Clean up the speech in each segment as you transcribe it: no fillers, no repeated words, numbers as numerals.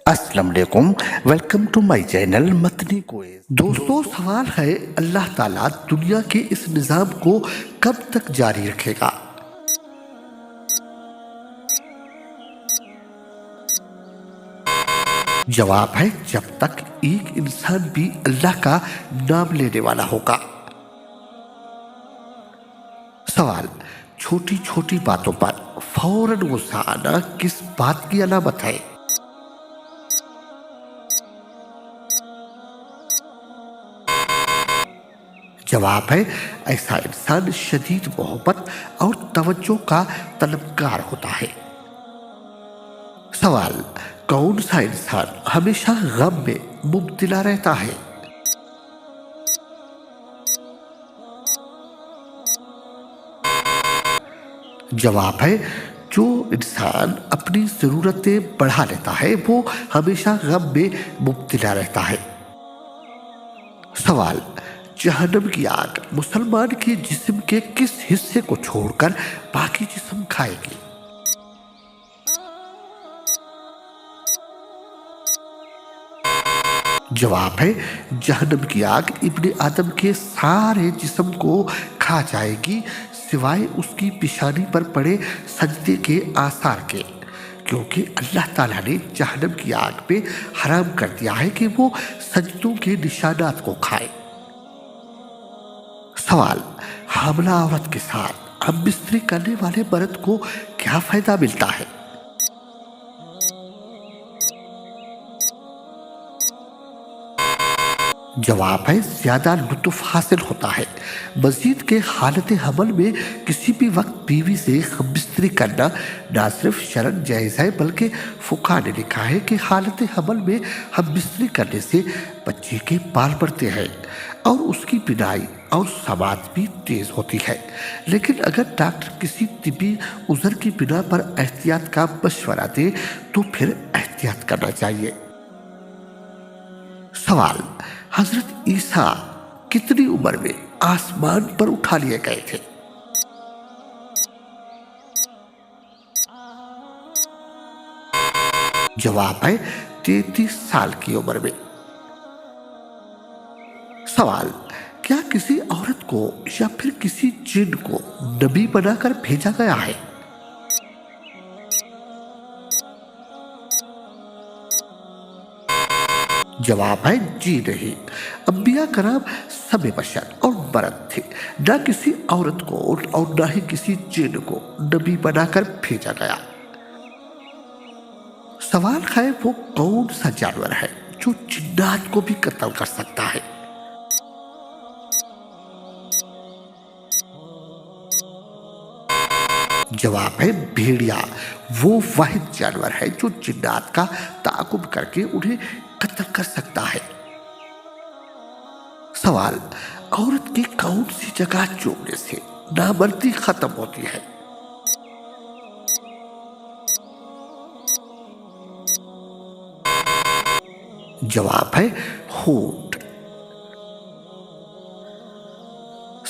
السلام علیکم، welcome to my channel متنی کوئز۔ دوستو، سوال ہے اللہ تعالیٰ دنیا کے اس نظام کو کب تک جاری رکھے گا؟ جواب ہے جب تک ایک انسان بھی اللہ کا نام لینے والا ہوگا۔ سوال: چھوٹی چھوٹی باتوں پر فوراً غصہ آنا کس بات کی علامت ہے؟ جواب ہے ایسا انسان شدید محبت اور توجہ کا طلبگار ہوتا ہے۔ سوال: کون سا انسان ہمیشہ غم میں مبتلا رہتا ہے؟ جواب ہے جو انسان اپنی ضرورتیں بڑھا لیتا ہے وہ ہمیشہ غم میں مبتلا رہتا ہے۔ سوال: جہنم کی آگ مسلمان کے جسم کے کس حصے کو چھوڑ کر باقی جسم کھائے گی؟ جواب ہے جہنم کی آگ ابن آدم کے سارے جسم کو کھا جائے گی سوائے اس کی پیشانی پر پڑے سجدے کے آثار کے، کیونکہ اللہ تعالیٰ نے جہنم کی آگ پہ حرام کر دیا ہے کہ وہ سجدوں کے نشانات کو کھائے۔ سوال: حاملہ عورت کے ساتھ ہم بستری کرنے والے مرد کو کیا فائدہ ملتا ہے؟ جواب ہے زیادہ لطف حاصل ہوتا ہے۔ مزید کے حالت حمل میں کسی بھی وقت بیوی سے ہم بستری کرنا نہ صرف شرعاً جائز ہے بلکہ فقہا نے لکھا ہے کہ حالت حمل میں ہم بستری کرنے سے بچے کے بال بڑھتے ہیں اور اس کی بینائی اور سماعت بھی تیز ہوتی ہے، لیکن اگر ڈاکٹر کسی طبی عذر کی بنا پر احتیاط کا مشورہ دے تو پھر احتیاط کرنا چاہیے۔ سوال: حضرت عیسیٰ کتنی عمر میں آسمان پر اٹھا لیے گئے تھے؟ جواب ہے 33 سال کی عمر میں۔ سوال: کیا کسی عورت کو یا پھر کسی جن کو نبی بنا کر بھیجا گیا ہے؟ جواب ہے جی نہیں، انبیاء کرام سب بشر اور مرد تھے، نہ کسی عورت کو اور نہ ہی کسی جن کو نبی بنا کر بھیجا گیا۔ سوال ہے وہ کون سا جانور ہے جو جنات کو بھی قتل کر سکتا ہے؟ جواب ہے بھیڑیا، وہ واحد جانور ہے جو جنات کا تعاقب کر کے انہیں قتل کر سکتا ہے۔ سوال: عورت کی کون سی جگہ چومنے سے نامردی ختم ہوتی ہے؟ جواب ہے ہونٹ۔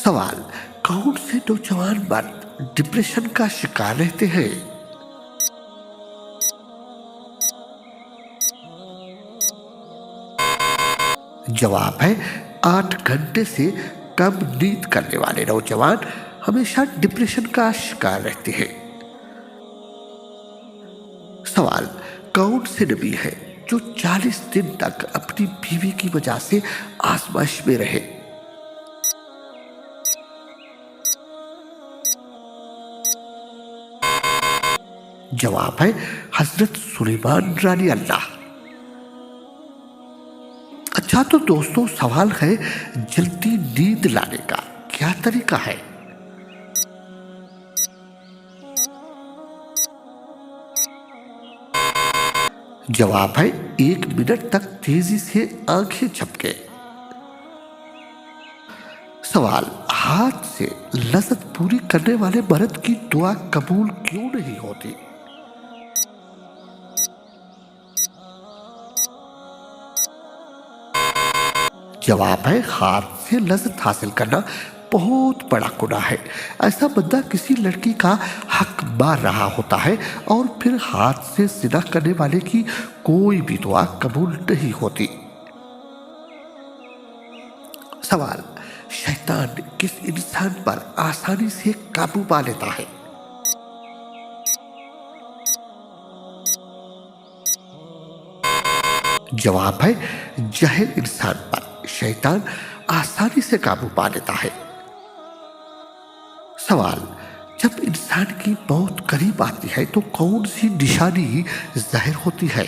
سوال: کون سے نوجوان مرد ڈپریشن کا شکار رہتے ہیں؟ جواب ہے 8 گھنٹے سے کم نیند کرنے والے نوجوان ہمیشہ ڈپریشن کا شکار رہتے ہیں۔ سوال: کون سے نبی ہے جو 40 دن تک اپنی بیوی کی وجہ سے آزمائش میں رہے؟ جواب ہے حضرت سلیمان رضی اللہ۔ اچھا تو دوستو، سوال ہے جلدی نیند لانے کا کیا طریقہ ہے؟ جواب ہے 1 منٹ تک تیزی سے آنکھیں جھپکے۔ سوال: ہاتھ سے لذت پوری کرنے والے مرد کی دعا قبول کیوں نہیں ہوتی؟ جواب ہے ہاتھ سے لذت حاصل کرنا بہت بڑا گناہ ہے۔ ایسا بندہ کسی لڑکی کا حق مار رہا ہوتا ہے اور پھر ہاتھ سے زنا کرنے والے کی کوئی بھی دعا قبول نہیں ہوتی۔ سوال: شیطان کس انسان پر آسانی سے قابو پا لیتا ہے؟ جواب ہے جاہل انسان پر شیطان آسانی سے قابو پا لیتا ہے۔ سوال: جب انسان کی موت قریب آتی ہے تو کون سی نشانی ظاہر ہوتی ہے؟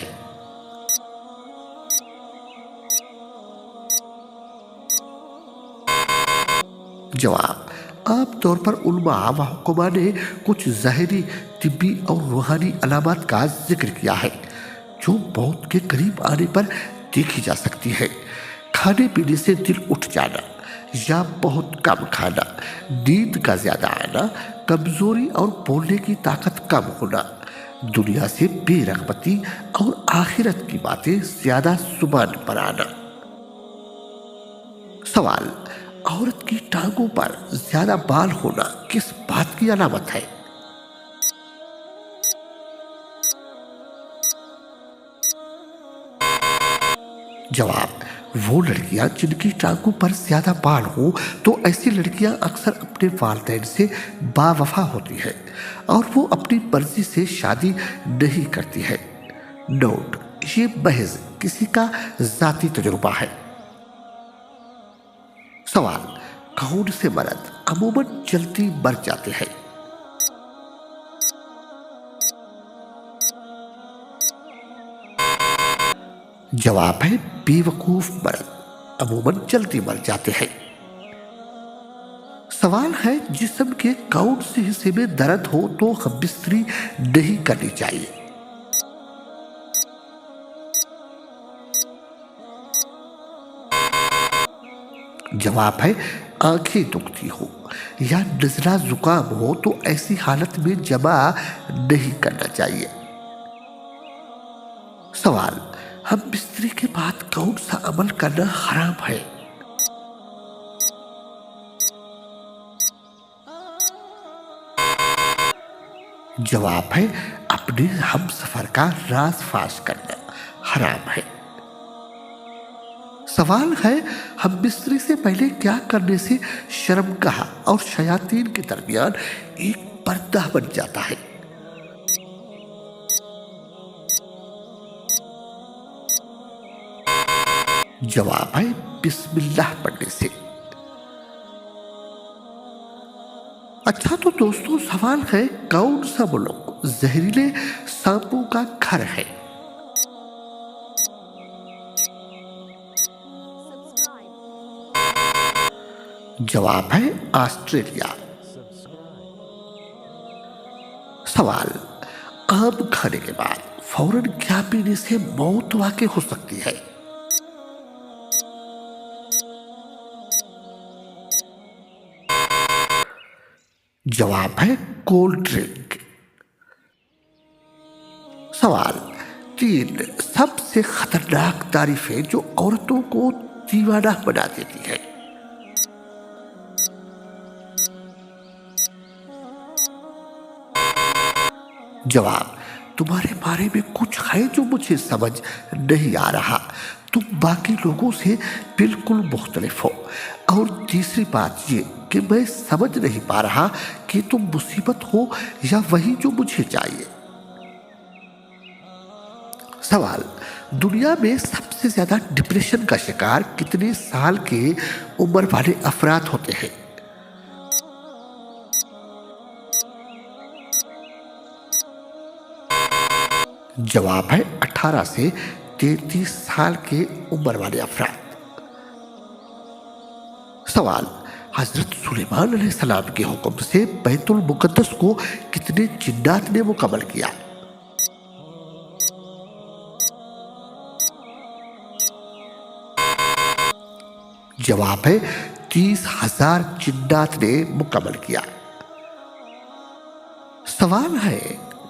جواب: عام طور پر علماء و حکماء نے کچھ ظاہری، طبی اور روحانی علامات کا ذکر کیا ہے جو موت کے قریب آنے پر دیکھی جا سکتی ہے۔ کھانے پینے سے دل اٹھ جانا یا بہت کم کھانا، نیند کا زیادہ آنا، کمزوری اور بولنے کی طاقت کم ہونا، دنیا سے بے رغبتی اور آخرت کی باتیں زیادہ زبان پر آنا۔ سوال: عورت کی ٹانگوں پر زیادہ بال ہونا کس بات کی علامت ہے؟ جواب: وہ لڑکیاں جن کی ٹانگوں پر زیادہ بال ہوں تو ایسی لڑکیاں اکثر اپنے والدین سے با وفا ہوتی ہیں اور وہ اپنی مرضی سے شادی نہیں کرتی ہے۔ نوٹ: یہ محض کسی کا ذاتی تجربہ ہے۔ سوال: کون سے مرد عموماً جلدی مر جاتے ہیں؟ جواب ہے بے وقوف مرد عموماً جلدی مر جاتے ہیں۔ سوال ہے جسم کے کون سے حصے میں درد ہو تو ہم بستری نہیں کرنی چاہیے؟ جواب ہے آنکھیں دکھتی ہو یا نزلہ زکام ہو تو ایسی حالت میں جمع نہیں کرنا چاہیے۔ سوال: ہم بستری کے بعد کون سا عمل کرنا حرام ہے؟ جواب ہے اپنے ہم سفر کا راز فاش کرنا حرام ہے۔ سوال ہے ہم بستری سے پہلے کیا کرنے سے شرمگاہ اور شیاطین کے درمیان ایک پردہ بن جاتا ہے؟ جواب ہے بسم اللہ پڑھنے سے۔ اچھا تو دوستو، سوال ہے کون سا ملک زہریلے سانپوں کا گھر ہے؟ جواب ہے آسٹریلیا۔ سوال: آم کھانے کے بعد فوراً کیا پینے سے موت واقع ہو سکتی ہے؟ جواب ہے کولڈ ڈرنک۔ سوال: 3 سب سے خطرناک تعریفیں جو عورتوں کو دیوانہ بنا دیتی ہے۔ جواب: تمہارے بارے میں کچھ ہے جو مجھے سمجھ نہیں آ رہا، تم باقی لوگوں سے بالکل مختلف ہو، اور تیسری بات یہ کہ میں سمجھ نہیں پا رہا کہ تم مصیبت ہو یا وہی جو مجھے چاہیے۔ سوال: دنیا میں سب سے زیادہ ڈپریشن کا شکار کتنے سال کے عمر والے افراد ہوتے ہیں؟ جواب ہے 18 سے 33 سال کے عمر والے افراد۔ سوال: حضرت سلیمان علیہ السلام کے حکم سے بیت المقدس کو کتنے جنات نے مکمل کیا؟ جواب ہے 30,000 جنات نے مکمل کیا۔ سوال ہے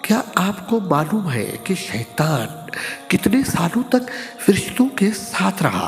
کیا آپ کو معلوم ہے کہ شیطان کتنے سالوں تک فرشتوں کے ساتھ رہا؟